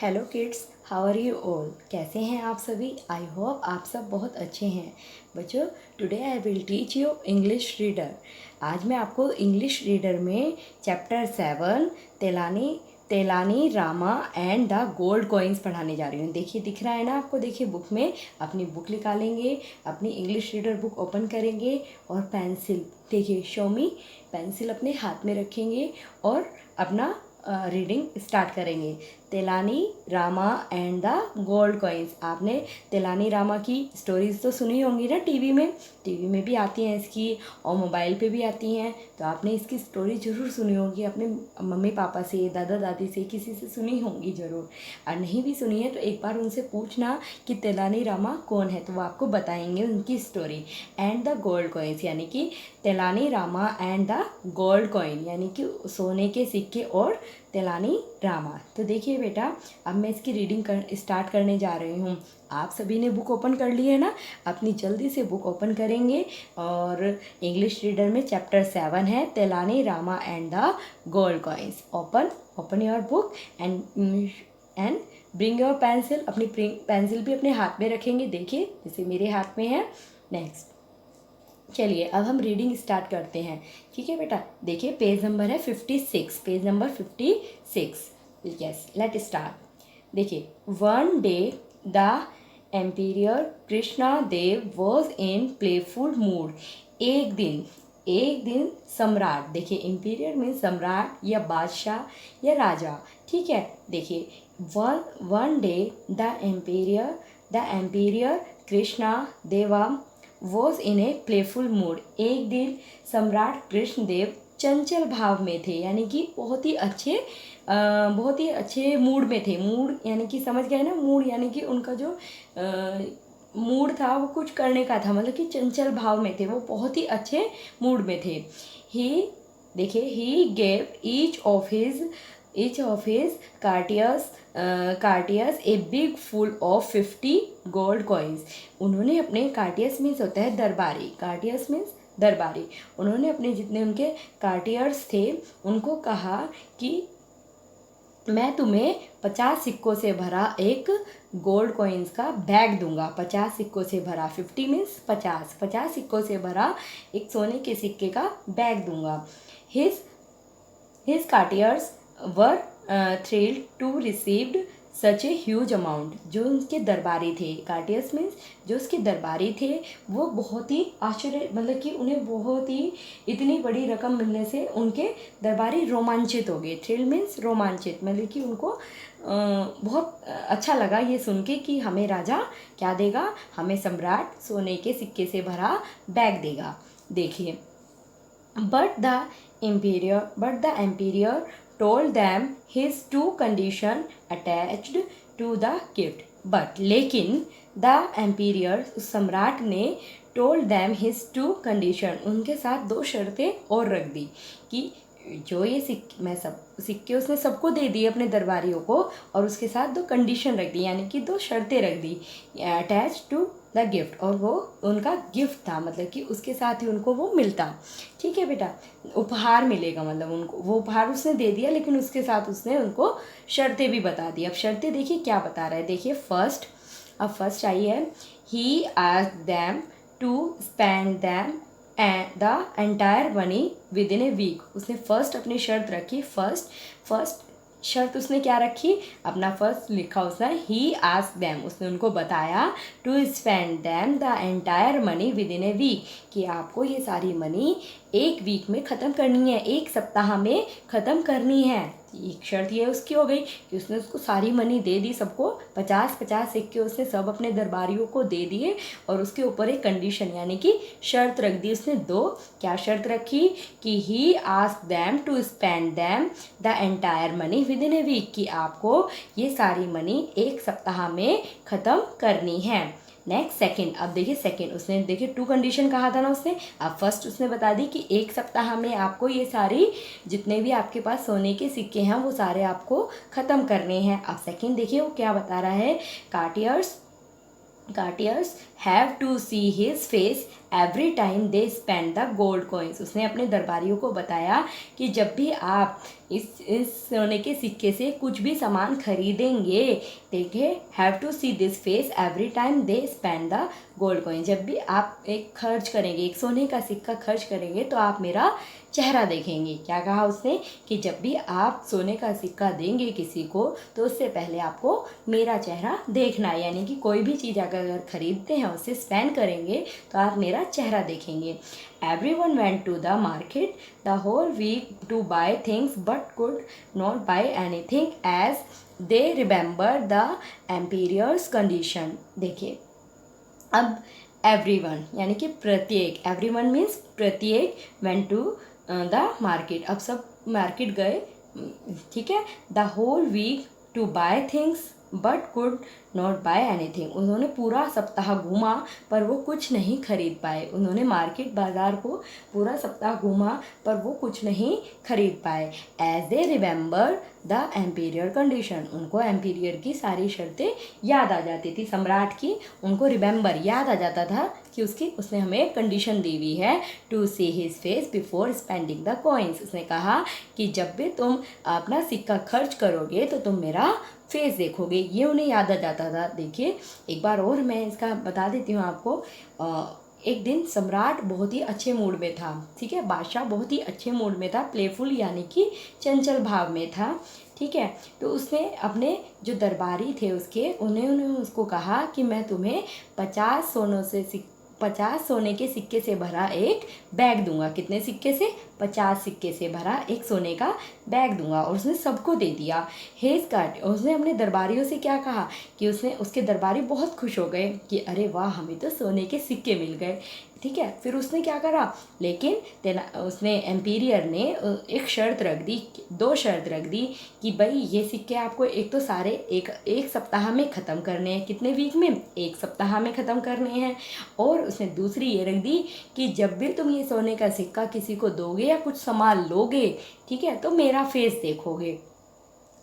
Hello kids, how are you all. कैसे हैं आप सभी। आई होप आप सब बहुत अच्छे हैं। बच्चों, today I will teach you English reader. आज मैं आपको इंग्लिश रीडर में chapter 7 Telani Telani Rama and the gold coins पढ़ाने जा रही हूँ। देखिए, दिख रहा है ना आपको। देखिए, बुक में अपनी बुक निकालेंगे, अपनी इंग्लिश रीडर बुक ओपन करेंगे और पेंसिल, देखिए शो मी, पेंसिल अपने हाथ में रखेंगे और अपना रीडिंग स्टार्ट करेंगे। तेलानी Rama and the gold coins. आपने तेलानी रामा की स्टोरीज तो सुनी होंगी ना, टीवी में भी आती हैं इसकी, और मोबाइल पे भी आती हैं। तो आपने इसकी स्टोरी ज़रूर सुनी होगी, अपने मम्मी पापा से, दादा दादी से, किसी से सुनी होंगी ज़रूर। और नहीं भी सुनी है तो एक बार उनसे पूछना कि तेलानी रामा कौन है, तो वो आपको बताएंगे उनकी story. And the gold coins यानी कि तेलानी Rama and the gold coin यानी कि सोने के सिक्के और तेलानी रामा। तो देखिए बेटा, अब मैं इसकी रीडिंग स्टार्ट करने जा रही हूँ। आप सभी ने बुक ओपन कर ली है ना। अपनी जल्दी से बुक ओपन करेंगे और इंग्लिश रीडर में चैप्टर 7 है तेलानी Rama and the gold coins. Open your book and bring your pencil. अपनी पेंसिल भी अपने हाथ में रखेंगे, देखिए जैसे मेरे हाथ में है। नेक्स्ट, चलिए अब हम रीडिंग स्टार्ट करते हैं। ठीक है बेटा, देखिए पेज नंबर है 56, page number 56। Yes, let start. देखिए, one day the emperor Krishna Deva was in playful mood. एक दिन सम्राट, देखिए एम्पीरियर मीन सम्राट या बादशाह या राजा। ठीक है, देखिए one day the emperor Krishna देवा was in a playful mood. एक दिन सम्राट कृष्णदेव चंचल भाव में थे, यानी कि बहुत ही अच्छे मूड में थे। मूड यानी कि समझ गए ना, मूड यानी कि उनका जो मूड था वो कुछ करने का था, मतलब कि चंचल भाव में थे, वो बहुत ही अच्छे मूड में थे। ही देखिए, he gave each of his courtiers a big full of 50 gold coins। उन्होंने अपने कार्टियर्स मीन्स होता है दरबारी, कार्टियर्स मीन्स दरबारी। उन्होंने अपने जितने उनके कार्टियर्स थे उनको कहा कि मैं तुम्हें 50 सिक्कों से भरा एक गोल्ड कॉइन्स का बैग दूंगा। 50 सिक्कों से भरा, 50 मीन्स 50 सिक्कों से भरा एक सोने के सिक्के का बैग दूंगा। His courtiers were thrilled to received such a huge amount. जो उनके दरबारी थे, कार्टियर्स मीन्स जो उसके दरबारी थे, वो बहुत ही आश्चर्य, मतलब कि उन्हें बहुत ही इतनी बड़ी रकम मिलने से उनके दरबारी रोमांचित हो गए। थ्रिल मीन्स रोमांचित, मतलब कि उनको बहुत अच्छा लगा ये सुन के कि हमें राजा क्या देगा, हमें सम्राट सोने के सिक्के से भरा बैग देगा। देखिए, but the emperor told them his two condition attached to the gift। but लेकिन द एम्पीरियर, सम्राट ने told them his two condition, उनके साथ दो शर्तें और रख दी कि जो ये सिक्के उसने सबको दे दिए अपने दरबारियों को, और उसके साथ दो कंडीशन रख दी, यानी कि दो शर्तें रख दी अटैच टू द गिफ्ट। और वो उनका गिफ्ट था, मतलब कि उसके साथ ही उनको वो मिलता। ठीक है बेटा, उपहार मिलेगा, मतलब उनको वो उपहार उसने दे दिया, लेकिन उसके साथ उसने उनको शर्तें भी बता दी। अब शर्तें देखिए क्या बता रहा है। देखिए फर्स्ट आई है, he asked them to spend them the entire money within a week. उसने फर्स्ट अपनी शर्त रखी, फर्स्ट शर्त उसने क्या रखी, अपना फर्स्ट लिखा उसने, ही आस्क्ड देम, उसने उनको बताया to spend them the entire money within a week, कि आपको ये सारी मनी एक वीक में ख़त्म करनी है, एक सप्ताह में ख़त्म करनी है। एक शर्त ये उसकी हो गई कि उसने उसको सारी मनी दे दी, सबको 50-50 सिक्के उसने सब अपने दरबारियों को दे दिए, और उसके ऊपर एक कंडीशन यानी कि शर्त रख दी उसने दो। क्या शर्त रखी कि he asked them to spend them the entire money within a week, कि आपको ये सारी मनी एक सप्ताह में ख़त्म करनी है। नेक्स्ट सेकंड, अब देखिए सेकंड, उसने देखिए टू कंडीशन कहा था ना उसने। अब फर्स्ट उसने बता दी कि एक सप्ताह में आपको ये सारी जितने भी आपके पास सोने के सिक्के हैं वो सारे आपको ख़त्म करने हैं। अब सेकंड देखिए वो क्या बता रहा है, courtiers courtiers have to see his face every time they spend the gold coins. उसने अपने दरबारियों को बताया कि जब भी आप इस सोने के सिक्के से कुछ भी सामान खरीदेंगे, देखिए have to see this face every time they spend the gold coin. जब भी आप एक खर्च करेंगे, एक सोने का सिक्का खर्च करेंगे, तो आप मेरा चेहरा देखेंगे। क्या कहा उसने कि जब भी आप सोने का सिक्का देंगे किसी को, तो उससे पहले आपको मेरा चेहरा देखना है। यानी कि कोई भी चीज़ अगर खरीदते हैं, उससे स्पेंड करेंगे, तो आप मेरा चेहरा देखेंगे। Everyone went to the market the whole week to buy things but could not buy anything as they remembered the emperor's condition। देखिए, अब everyone यानी कि प्रत्येक, everyone मीन्स प्रत्येक, went to द मार्केट, अब सब मार्केट गए, ठीक है। The whole week to buy things but could not buy anything. उन्होंने पूरा सप्ताह घूमा पर वो कुछ नहीं खरीद पाए। उन्होंने मार्केट बाजार को पूरा सप्ताह घूमा पर वो कुछ नहीं खरीद पाए। As they remember the emperor condition, उनको एम्पीरियर की सारी शर्तें याद आ जाती थी, सम्राट की उनको रिमेंबर याद आ जाता था कि उसने हमें कंडीशन दी हुई है to see his face before spending the coins. उसने कहा कि जब भी तुम अपना सिक्का खर्च करोगे तो तुम मेरा फेस देखोगे, ये उन्हें याद आ जाता था। देखिए एक बार और मैं इसका बता देती हूँ आपको। एक दिन सम्राट बहुत ही अच्छे मूड में था, ठीक है, बादशाह बहुत ही अच्छे मूड में था, प्लेफुल यानी कि चंचल भाव में था, ठीक है। तो उसने अपने जो दरबारी थे उन्होंने उसको कहा कि मैं तुम्हें 50 सोने के सिक्के से भरा एक बैग दूंगा। कितने सिक्के से? 50 सिक्के से भरा एक सोने का बैग दूंगा। और उसने सबको दे दिया। हेज काट, उसने अपने दरबारियों से क्या कहा कि उसके दरबारी बहुत खुश हो गए कि अरे वाह, हमें तो सोने के सिक्के मिल गए, ठीक है। फिर उसने क्या करा, लेकिन उसने एम्पीरियर ने एक शर्त रख दी, 2 शर्त रख दी कि भाई ये सिक्के आपको एक तो सारे एक सप्ताह में ख़त्म करने हैं। कितने वीक में? एक सप्ताह में ख़त्म करने हैं। और उसने दूसरी ये रख दी कि जब भी तुम ये सोने का सिक्का किसी को दोगे या कुछ सामान लोगे, ठीक है, तो मेरा फेस देखोगे।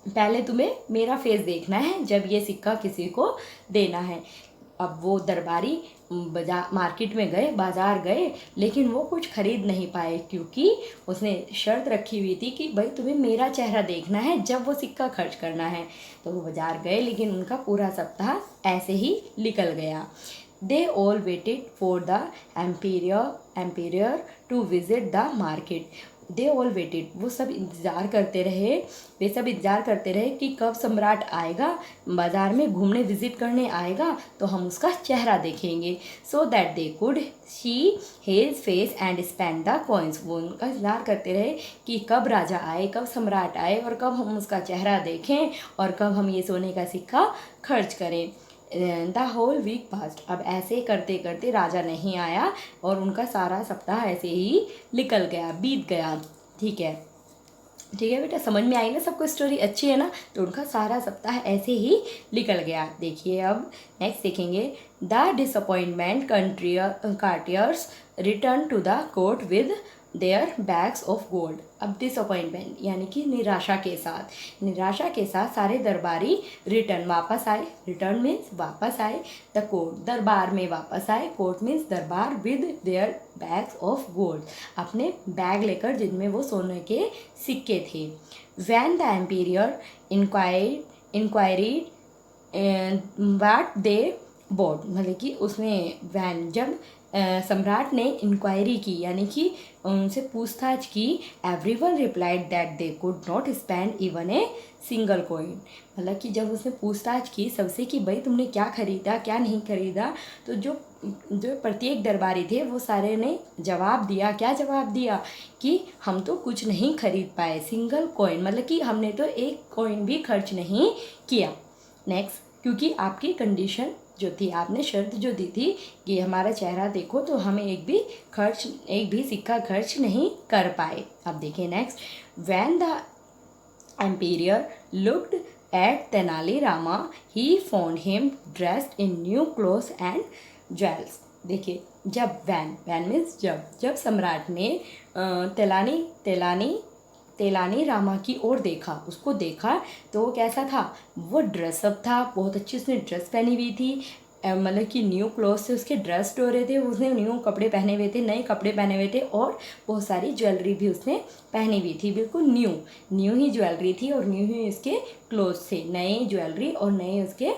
पहले तुम्हें मेरा फेस देखना है जब ये सिक्का किसी को देना है। अब वो दरबारी मार्केट में गए, बाज़ार गए, लेकिन वो कुछ खरीद नहीं पाए क्योंकि उसने शर्त रखी हुई थी कि भाई तुम्हें मेरा चेहरा देखना है जब वो सिक्का खर्च करना है। तो वो बाज़ार गए, लेकिन उनका पूरा सप्ताह ऐसे ही निकल गया। They all waited for the emperor to visit the market. They all waited, वो सब इंतज़ार करते रहे कि कब सम्राट आएगा, बाज़ार में घूमने विजिट करने आएगा, तो हम उसका चेहरा देखेंगे। So that they could see his face and spend the coins. वो उनका इंतज़ार करते रहे कि कब राजा आए, कब सम्राट आए, और कब हम उसका चेहरा देखें और कब हम ये सोने का सिक्का खर्च करें। The whole week passed. अब ऐसे करते करते राजा नहीं आया और उनका सारा सप्ताह ऐसे ही निकल गया, बीत गया, ठीक है। ठीक है बेटा, समझ में आई ना सबको? स्टोरी अच्छी है ना? तो उनका सारा सप्ताह ऐसे ही निकल गया। देखिए अब नेक्स्ट देखेंगे। The disappointment courtiers return to the court with their bags of gold. अब डिसअपॉइंटमेंट यानी कि निराशा के साथ सारे दरबारी वापस आए। रिटर्न मीन्स वापस आए। द कोर्ट, दरबार में वापस आए। कोर्ट मीन्स दरबार। With their bags of gold, अपने बैग लेकर जिनमें वो सोने के सिक्के थे। When the emperor inquired what they bought, मतलब कि उसने जब सम्राट ने इंक्वायरी की यानी कि उनसे पूछताछ की, everyone replied that they could not spend even a single coin. मतलब कि जब उसने पूछताछ की सबसे कि भाई तुमने क्या खरीदा क्या नहीं खरीदा, तो जो प्रत्येक दरबारी थे वो सारे ने जवाब दिया। क्या जवाब दिया? कि हम तो कुछ नहीं खरीद पाए, सिंगल कॉइन, मतलब कि हमने तो एक कॉइन भी खर्च नहीं किया। नेक्स्ट, क्योंकि आपकी कंडीशन जो थी, आपने शर्त जो दी थी कि हमारा चेहरा देखो, तो हमें एक भी सिक्का खर्च नहीं कर पाए। अब देखिए next. When the emperor looked at Tenali Rama he found him dressed in new clothes and jewels. देखिए जब वैन मीन्स जब सम्राट ने तेलानी रामा की ओर देखा, तो वो कैसा था? वो ड्रेसअप था, बहुत अच्छी उसने ड्रेस पहनी हुई थी। मतलब कि न्यू क्लोथ्स से उसके ड्रेस्ड हो रहे थे, उसने न्यू कपड़े पहने हुए थे, नए कपड़े पहने हुए थे और बहुत सारी ज्वेलरी भी उसने पहनी हुई थी, बिल्कुल न्यू ही ज्वेलरी थी और न्यू ही उसके क्लोथ्स थे, नए ज्वेलरी और नए उसके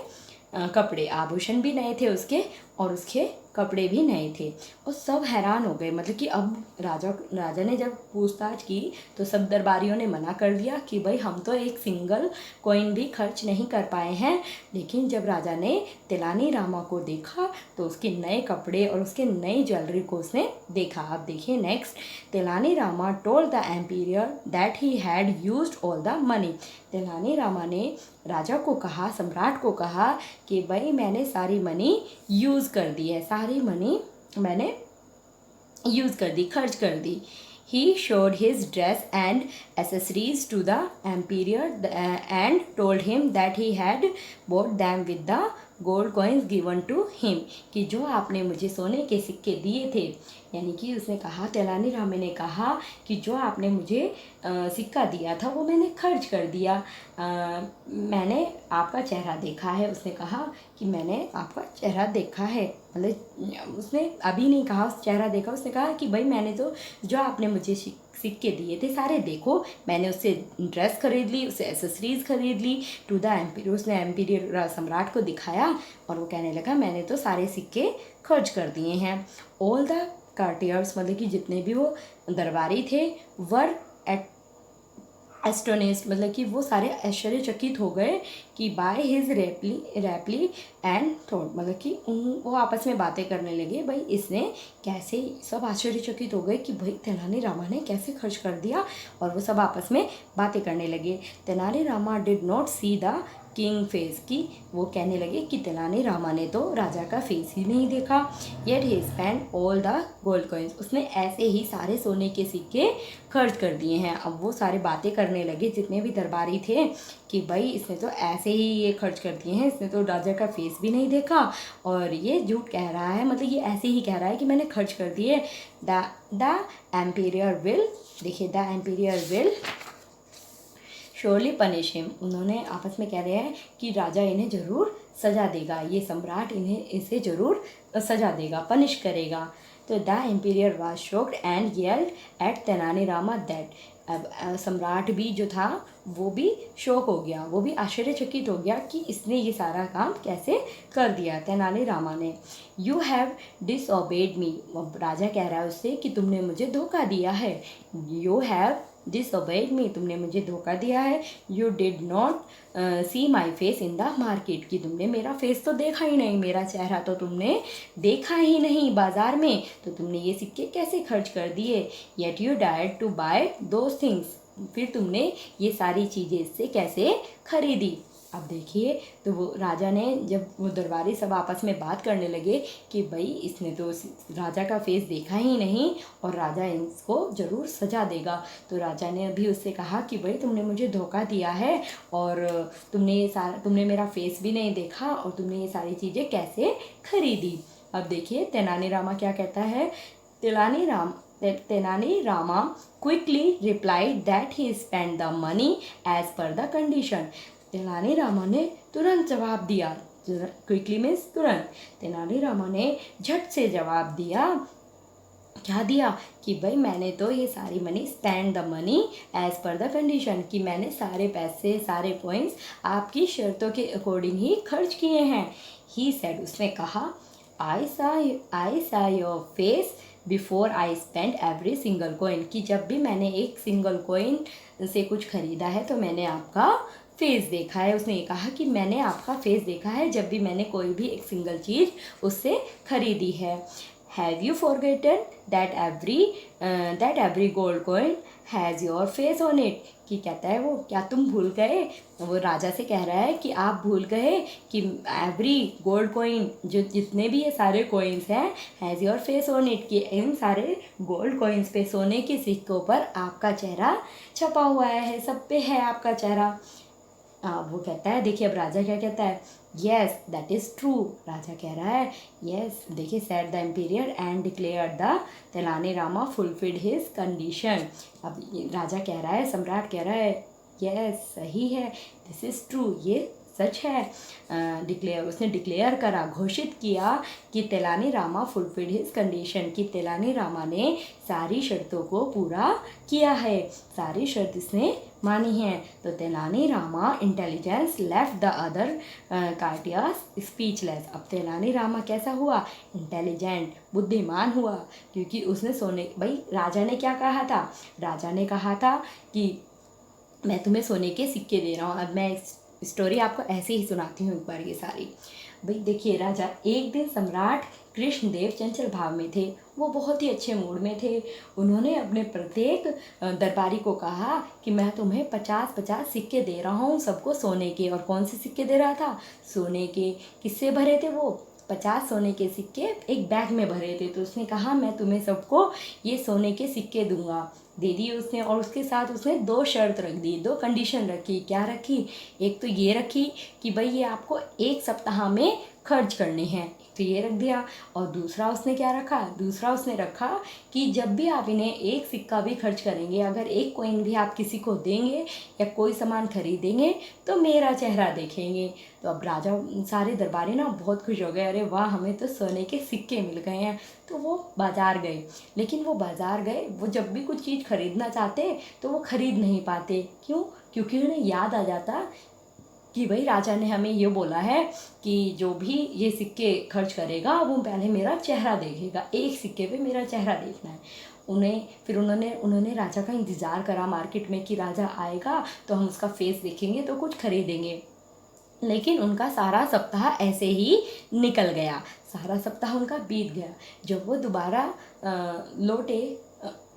कपड़े, आभूषण भी नए थे उसके और उसके कपड़े भी नए थे। और सब हैरान हो गए, मतलब कि अब राजा ने जब पूछताछ की तो सब दरबारियों ने मना कर दिया कि भाई हम तो एक सिंगल कॉइन भी खर्च नहीं कर पाए हैं। लेकिन जब राजा ने तेलानी रामा को देखा तो उसके नए कपड़े और उसके नई ज्वेलरी को उसने देखा। अब देखिए नेक्स्ट, तेलानी Rama told the emperor that he had used all the money. तेलानी रामा ने राजा को कहा, सम्राट को कहा कि भाई मैंने सारी मनी यूज़ कर दी है, सारी मनी मैंने यूज़ कर दी, खर्च कर दी। He showed his dress and accessories to the emperor and told him that he had bought them with the gold coins given to him, कि जो आपने मुझे सोने के सिक्के दिए थे, यानी कि उसने कहा, तेलानी रामा ने कहा कि जो आपने मुझे सिक्का दिया था वो मैंने खर्च कर दिया। मैंने आपका चेहरा देखा है, उसने कहा कि मैंने आपका चेहरा देखा है, मतलब उसने अभी नहीं कहा उस चेहरा देखा, उसने कहा कि भाई मैंने तो जो आपने मुझे सिक्के दिए थे सारे देखो, मैंने उससे ड्रेस खरीद ली, उससे एसेसरीज खरीद ली। टू द एम्पीरियर, उसने एम्पीरियर सम्राट को दिखाया और वो कहने लगा मैंने तो सारे सिक्के खर्च कर दिए हैं। ऑल द कार्टियर्स, मतलब कि जितने भी वो दरबारी थे, वर एस्टोनिस्ड, मतलब कि वो सारे आश्चर्यचकित हो गए कि बाय हिज रैपली एंड थॉट, मतलब कि वो आपस में बातें करने लगे, भाई इसने कैसे, सब आश्चर्यचकित हो गए कि भाई तेनाली रामा ने कैसे खर्च कर दिया, और वो सब आपस में बातें करने लगे। Tenali Rama did not see the king face, की वो कहने लगे कि तेलानी रामा ने तो राजा का फेस ही नहीं देखा। Yet he spend all the gold coins, उसने ऐसे ही सारे सोने के सिक्के खर्च कर दिए हैं। अब वो सारे बातें करने लगे जितने भी दरबारी थे कि भाई इसने तो ऐसे ही ये खर्च कर दिए हैं, इसने तो राजा का फेस भी नहीं देखा और ये झूठ कह रहा है, मतलब ये ऐसे ही कह रहा है कि मैंने खर्च कर दिए। द एम्पीरियर विल, देखिए the emperor will surely punish him, उन्होंने आपस में कह रहे हैं कि राजा इन्हें ज़रूर सज़ा देगा, ये सम्राट इसे ज़रूर सज़ा देगा, पनिश करेगा। तो the emperor was shocked and yelled at Tenali Rama that, अब सम्राट भी जो था वो भी शौक हो गया, वो भी आश्चर्यचकित हो गया कि इसने ये सारा काम कैसे कर दिया तेनाली रामा ने। यू हैव डिसओबेड मी, राजा कह रहा है उससे कि तुमने मुझे धोखा दिया है। यू हैव डिसओबेड मी, तुमने मुझे धोखा दिया है। You did not see my face in the market, कि तुमने मेरा फेस तो देखा ही नहीं, मेरा चेहरा तो तुमने देखा ही नहीं बाजार में, तो तुमने ये सिक्के कैसे खर्च कर दिए। Yet you dared to buy those things, फिर तुमने ये सारी चीज़ें इससे कैसे खरीदी। अब देखिए, तो वो राजा ने, जब वो दरबारी सब आपस में बात करने लगे कि भाई इसने तो राजा का फेस देखा ही नहीं और राजा इसको ज़रूर सजा देगा, तो राजा ने भी उससे कहा कि भाई तुमने मुझे धोखा दिया है और तुमने मेरा फेस भी नहीं देखा और तुमने ये सारी चीज़ें कैसे खरीदी। अब देखिए तेनाली रामा क्या कहता है। Tenali Rama quickly replied that he spend the money as per the condition, Tenali Rama ने तुरंत जवाब दिया, क्विकली मीन्स तुरंत, तेनाली रामा ने झट से जवाब दिया, क्या दिया कि भाई मैंने तो ये सारी money, spend the money as per the condition, कि मैंने सारे पैसे, सारे कॉइन्स आपकी शर्तों के अकॉर्डिंग ही खर्च किए हैं। ही सेड, उसने कहा, आई सा your face before I spend every single coin, कि जब भी मैंने एक सिंगल कॉइन से कुछ खरीदा है तो मैंने आपका फेस देखा है। उसने ये कहा कि मैंने आपका फेस देखा है जब भी मैंने कोई भी एक सिंगल चीज़ उससे खरीदी है। Have you forgotten that every gold coin has your face on it, कि कहता है वो, क्या तुम भूल गए, वो राजा से कह रहा है कि आप भूल गए कि एवरी गोल्ड कॉइन, जो जितने भी ये सारे कॉइन्स हैं, has your face on it, कि इन सारे गोल्ड कॉइन्स पे, सोने के सिक्कों पर आपका चेहरा छपा हुआ है, सब पे है आपका चेहरा। वो कहता है, देखिए अब राजा क्या कहता है, येस दैट इज़ ट्रू, राजा कह रहा है येस, देखिए said the emperor and declare the तेलानी रामा फुलफिल्ड हिज कंडीशन। अब राजा कह रहा है, सम्राट कह रहा है, येस सही है, दिस इज़ ट्रू, ये सच है। उसने डिक्लेयर करा, घोषित किया कि तेलानी फुलफिल्ड हिज कंडीशन, कि तेलानी ने सारी शर्तों को पूरा किया है, सारी शर्त इसने मानी है। तो तेलानी intelligence left the other courtiers speechless. अब तेलानी कैसा हुआ? इंटेलिजेंट, बुद्धिमान हुआ, क्योंकि उसने भाई राजा ने क्या कहा था? राजा ने कहा था कि मैं तुम्हें सोने के सिक्के दे रहा हूँ। अब मैं स्टोरी आपको ऐसे ही सुनाती हूँ एक बार ये सारी। भाई देखिए, राजा एक दिन सम्राट कृष्णदेव चंचल भाव में थे, वो बहुत ही अच्छे मूड में थे। उन्होंने अपने प्रत्येक दरबारी को कहा कि मैं तुम्हें 50-50 सिक्के दे रहा हूँ, सबको सोने के। और कौन से सिक्के दे रहा था? सोने के। किससे भरे थे वो? 50 सोने के सिक्के एक बैग में भरे थे। तो उसने कहा मैं तुम्हें सबको ये सोने के सिक्के दूंगा, दे दिए उसने। और उसके साथ उसने 2 शर्त रख दी, 2 कंडीशन रखी। क्या रखी? एक तो ये रखी कि भाई ये आपको 1 सप्ताह में खर्च करने हैं, तो ये रख दिया। और दूसरा उसने क्या रखा? दूसरा उसने रखा कि जब भी आप इन्हें 1 सिक्का भी खर्च करेंगे, अगर 1 कॉइन भी आप किसी को देंगे या कोई सामान खरीदेंगे तो मेरा चेहरा देखेंगे। तो अब राजा, सारे दरबारी ना बहुत खुश हो गए, अरे वाह, हमें तो सोने के सिक्के मिल गए हैं। तो वो बाज़ार गए। लेकिन वो बाज़ार गए, वो जब भी कुछ चीज़ खरीदना चाहते तो वो खरीद नहीं पाते। क्यों? क्योंकि उन्हें याद आ जाता कि भाई राजा ने हमें ये बोला है कि जो भी ये सिक्के खर्च करेगा वो पहले मेरा चेहरा देखेगा, 1 सिक्के पे मेरा चेहरा देखना है। उन्होंने राजा का इंतज़ार करा मार्केट में कि राजा आएगा तो हम उसका फेस देखेंगे तो कुछ खरीदेंगे। लेकिन उनका सारा सप्ताह ऐसे ही निकल गया, सारा सप्ताह उनका बीत गया। जब वो दोबारा लौटे,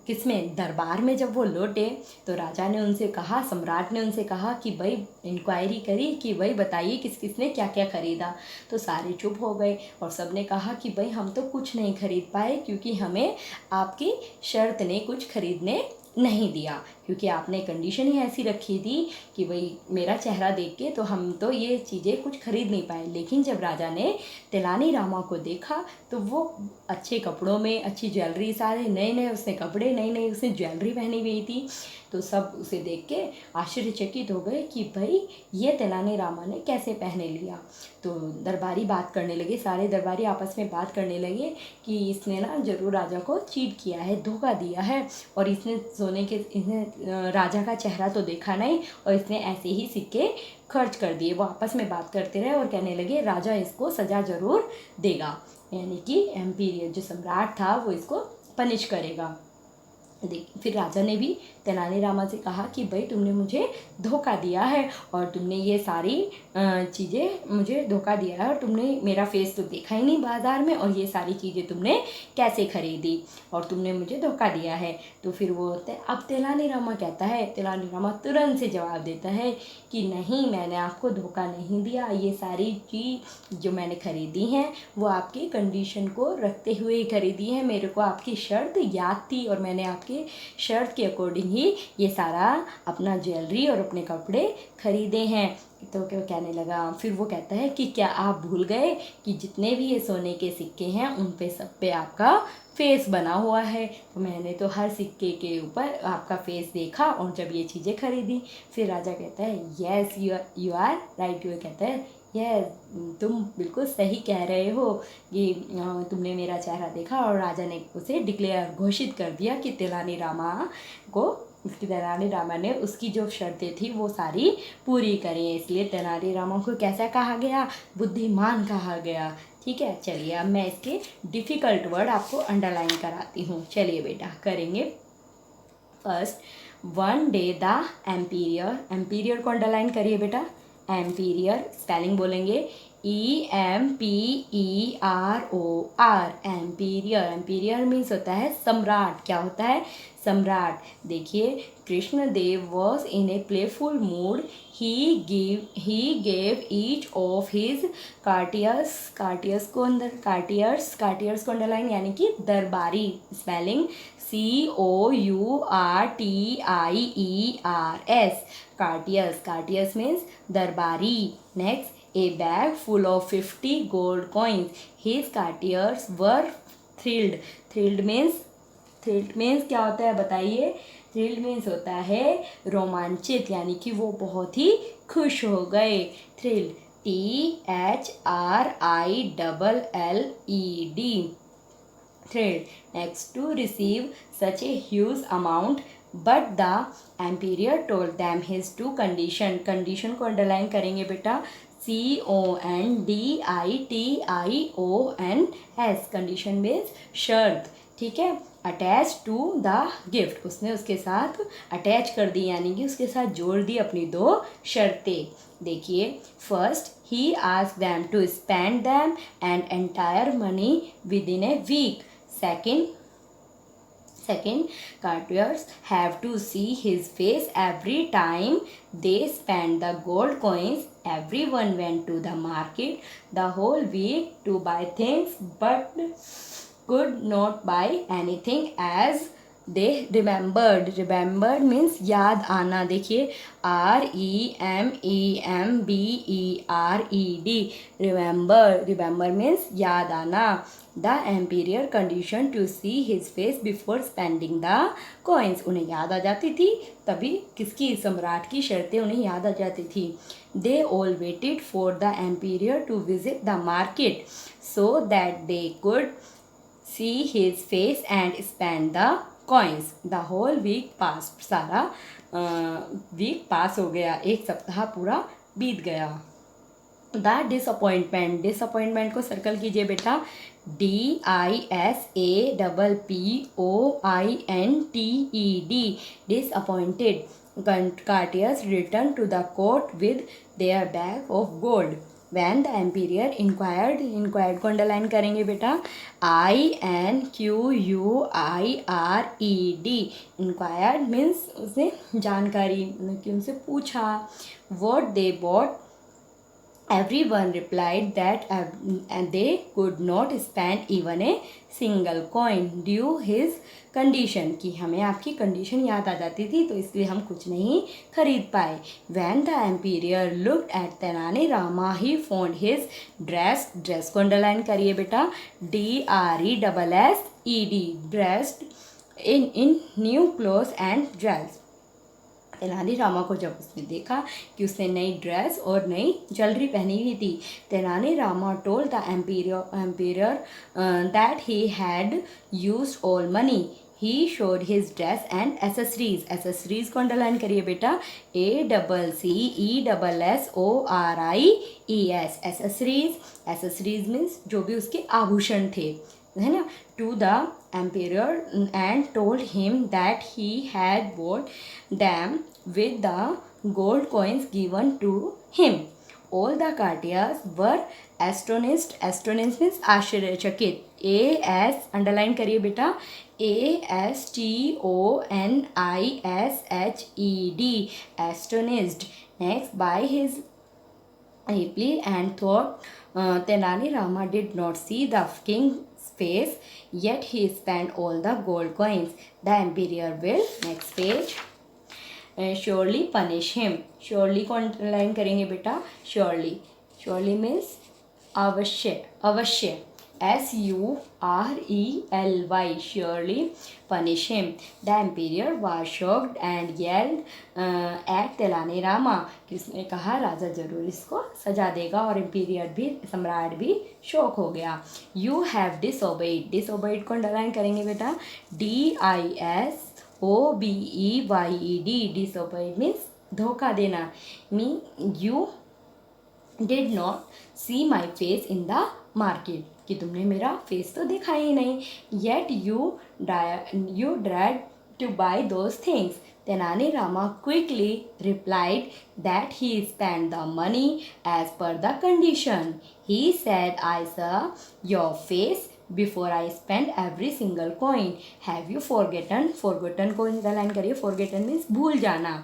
किसमें? दरबार में जब वो लौटे तो राजा ने उनसे कहा, सम्राट ने उनसे कहा कि भाई इंक्वायरी करी कि भाई बताइए किस किसने क्या क्या खरीदा। तो सारे चुप हो गए और सब ने कहा कि भाई हम तो कुछ नहीं खरीद पाए, क्योंकि हमें आपकी शर्त ने कुछ खरीदने नहीं दिया, क्योंकि आपने कंडीशन ही ऐसी रखी थी कि भाई मेरा चेहरा देख के तो हम तो ये चीज़ें कुछ खरीद नहीं पाए। लेकिन जब राजा ने तेलानी को देखा तो वो अच्छे कपड़ों में, अच्छी ज्वेलरी, सारे नए नए उसने कपड़े, नई नई उसने ज्वेलरी पहनी हुई थी। तो सब उसे देख के आश्चर्यचकित हो गए कि भाई ये तेलानी ने कैसे पहने लिया। तो दरबारी बात करने लगे, सारे दरबारी आपस में बात करने लगे कि इसने ना जरूर राजा को चीट किया है, धोखा दिया है, और इसने राजा का चेहरा तो देखा नहीं और इसने ऐसे ही सिक्के खर्च कर दिए। वो आपस में बात करते रहे और कहने लगे राजा इसको सज़ा ज़रूर देगा, यानी कि एम्पीरियर जो सम्राट था वो इसको पनिश करेगा। फिर राजा ने भी तेनाली से कहा कि भाई तुमने मुझे धोखा दिया है और तुमने ये सारी चीज़ें मुझे धोखा दिया है, और तुमने मेरा फेस तो देखा ही नहीं बाज़ार में, और ये सारी चीज़ें तुमने कैसे खरीदी, और तुमने मुझे धोखा दिया है। तो फिर वो अब तेनाली कहता है, तेनाली तुरंत से जवाब देता है कि नहीं, मैंने आपको धोखा नहीं दिया, ये सारी चीज़ जो मैंने खरीदी हैं वो आपकी कंडीशन को रखते हुए ही खरीदी है। मेरे को आपकी शर्त याद थी और मैंने आपकी शर्त के अकॉर्डिंग ही ये सारा अपना ज्वेलरी और अपने कपड़े खरीदे हैं। तो क्या कहने लगा, फिर वो कहता है कि क्या आप भूल गए कि जितने भी ये सोने के सिक्के हैं उन पे सब पे आपका फेस बना हुआ है। तो मैंने तो हर सिक्के के ऊपर आपका फेस देखा और जब ये चीज़ें खरीदी। फिर राजा कहता है यस यू आर राइट। यू कहता है यस, तुम बिल्कुल सही कह रहे हो कि तुमने मेरा चेहरा देखा। और राजा ने उसे डिक्लेयर घोषित कर दिया कि तेलानी ने उसकी जो शर्तें थी वो सारी पूरी करी है। इसलिए तेनाली को कैसा कहा गया? बुद्धिमान कहा गया। ठीक है, चलिए अब मैं इसके डिफ़िकल्ट वर्ड आपको अंडरलाइन कराती हूँ। चलिए बेटा करेंगे। First, one day the emperor को अंडरलाइन करिए बेटा। एम्पीरियर स्पेलिंग बोलेंगे EMPEROR, एम्पीरियर मीन्स होता है सम्राट। क्या होता है? सम्राट। देखिए, Krishnadeva was in a playful mood, he gave each of his courtiers को अंडरलाइन, यानी कि दरबारी स्पेलिंग COURTIERS, कार्टियर्स मीन्स दरबारी। Next, a bag full of 50 gold coins. His courtiers were thrilled. Thrilled means क्या होता है बताइए? Thrilled means होता है रोमांचित, यानी कि वो बहुत ही खुश हो गए. Thrill, THRILLED. Thrilled. Next, to receive such a huge amount, but the emperor told them his two condition. Condition को underline करेंगे बेटा. CONDITIONS. Condition means शर्त. ठीक है. अटैच टू द गिफ्ट, उसने उसके साथ अटैच कर दी, यानी कि उसके साथ जोड़ दी अपनी दो शर्तें. देखिए, first he asked them to spend them and entire money within a week. Second, courtiers have to see his face every time they spend the gold coins. Everyone went to the market the whole week to buy things, but could not buy anything as they remembered. Remembered means याद आना. देखिए, REMEMBERED. Remember means याद आना. The emperor conditioned to see his face before spending the coins. उन्हें याद आ जाती थी, तभी किसकी, सम्राट की शर्तें उन्हें याद आ जाती थी. They all waited for the emperor to visit the market so that they could see his face and spend the coins. The whole week passed. सारा वीक पास हो गया, एक सप्ताह पूरा बीत गया. द डिसअपॉइंटमेंट को सर्कल कीजिए बेटा. DISAPPOINTED. Disappointed. Courtiers returned to the court with their bag of gold. When the emperor inquired को अंडरलाइन करेंगे बेटा. INQUIRED. Inquired means उसने जानकारी, कि उनसे पूछा. What they bought. Everyone replied that they could not spend even a single coin due his condition. कि हमें आपकी कंडीशन याद आ जाती थी, तो इसलिए हम कुछ नहीं खरीद पाए. When the emperor looked at Tenali Rama, he found his dress को अंडरलाइन करिए बेटा. DRESSED. dressed in new clothes and jewels. Tenali Rama को जब उसने देखा कि उसने नई ड्रेस और नई ज्वेलरी पहनी हुई थी, Tenali Rama told the emperor that he had used all money. He showed his dress and accessories को अंडरलाइन करिए बेटा. ACCESSORIES. एसेसरीज मीन्स जो भी उसके आभूषण थे, है ना. To the emperor and told him that he had bought them with the gold coins given to him. All the courtiers were astonished. Astonished means आश्चर्यचकित. AS अंडरलाइन करिए बेटा. ASTONISHED. Astonished. Next, by his reply and thought, Tenali Rama did not see the king's face, yet he spent all the gold coins. The emperor will, next page, surely punish him. Surely को underline करेंगे बेटा. Surely means अवश्य. SURELY. Surely punish him. The emperor was shocked and yelled at Tenali Rama. किसने कहा, राजा जरूर इसको सजा देगा. और एम्पीरियर भी, सम्राट भी शॉक हो गया. You have disobeyed को अंडरलाइन करेंगे बेटा. DISOBEYED. Disobeyed means धोखा देना. You did not see my face in the market. कि तुमने मेरा फेस तो देखा ही नहीं. Yet you dared to buy those things. Tenali Rama quickly replied that he spent the money as per the condition. He said, I saw your face before I spent every single coin. Have you forgotten को underline करिए. Forgotten means भूल जाना.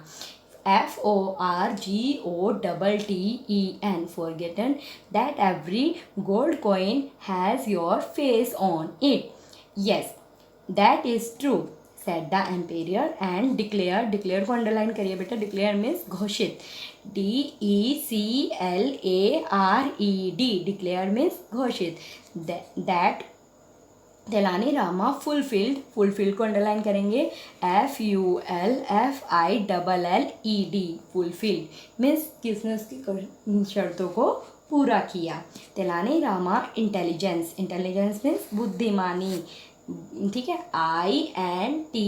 FORGOTTEN. Forgotten that every gold coin has your face on it. Yes, that is true, said the emperor and declared को underline करिए बेटा. Declare means घोषित. DECLARED. Declare means घोषित. That तेलानी रामा फुलफिल्ड, फुलफिल्ड को underline करेंगे, FULFILLED, फुलफिल्ड मीन्स किसने उसकी शर्तों को पूरा किया। तेलानी रामा इंटेलिजेंस, इंटेलिजेंस मीन्स बुद्धिमानी, ठीक है, INTELLIGENCE,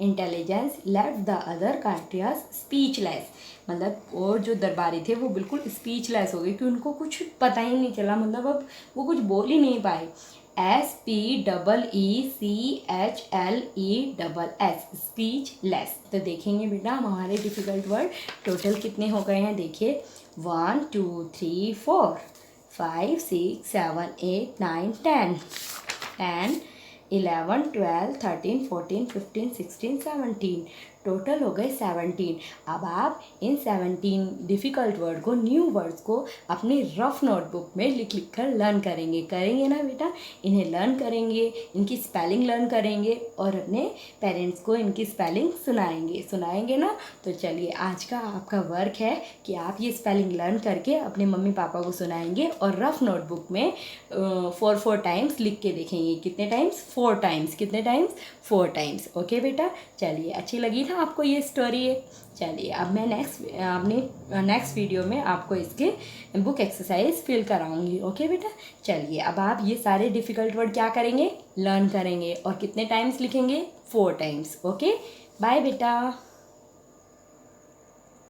intelligence. Left the other courtiers speechless, मतलब और जो दरबारी थे वो बिल्कुल स्पीचलेस हो गए कि उनको कुछ पता ही नहीं चला, मतलब अब वो कुछ बोल ही नहीं पाए। SPEECHLESS, speechless. तो देखेंगे बेटा हम हमारे डिफ़िकल्ट वर्ड टोटल कितने हो गए हैं, देखिए 1 2 3 4 5 6 7 8 9 10 11 12 13 14 15 16 17, टोटल हो गए 17। अब आप इन 17 डिफ़िकल्ट वर्ड को, न्यू वर्ड्स को अपनी रफ नोटबुक में लिख लिख कर लर्न करेंगे ना बेटा। इन्हें लर्न करेंगे, इनकी स्पेलिंग लर्न करेंगे और अपने पेरेंट्स को इनकी स्पेलिंग सुनाएंगे ना। तो चलिए आज का आपका वर्क है कि आप ये स्पेलिंग लर्न करके अपने मम्मी पापा को सुनाएंगे और रफ नोटबुक में 4 टाइम्स लिख के देखेंगे। कितने टाइम्स? 4 टाइम्स। कितने टाइम्स? 4 टाइम्स। ओके बेटा, चलिए अच्छी लगी ना आपको ये स्टोरी है? चलिए अब मैं नेक्स्ट वीडियो में आपको इसके बुक एक्सरसाइज फिल कराऊंगी। ओके बेटा, चलिए अब आप ये सारे डिफ़िकल्ट वर्ड क्या करेंगे? लर्न करेंगे और कितने टाइम्स लिखेंगे? 4 टाइम्स। ओके, बाय बेटा।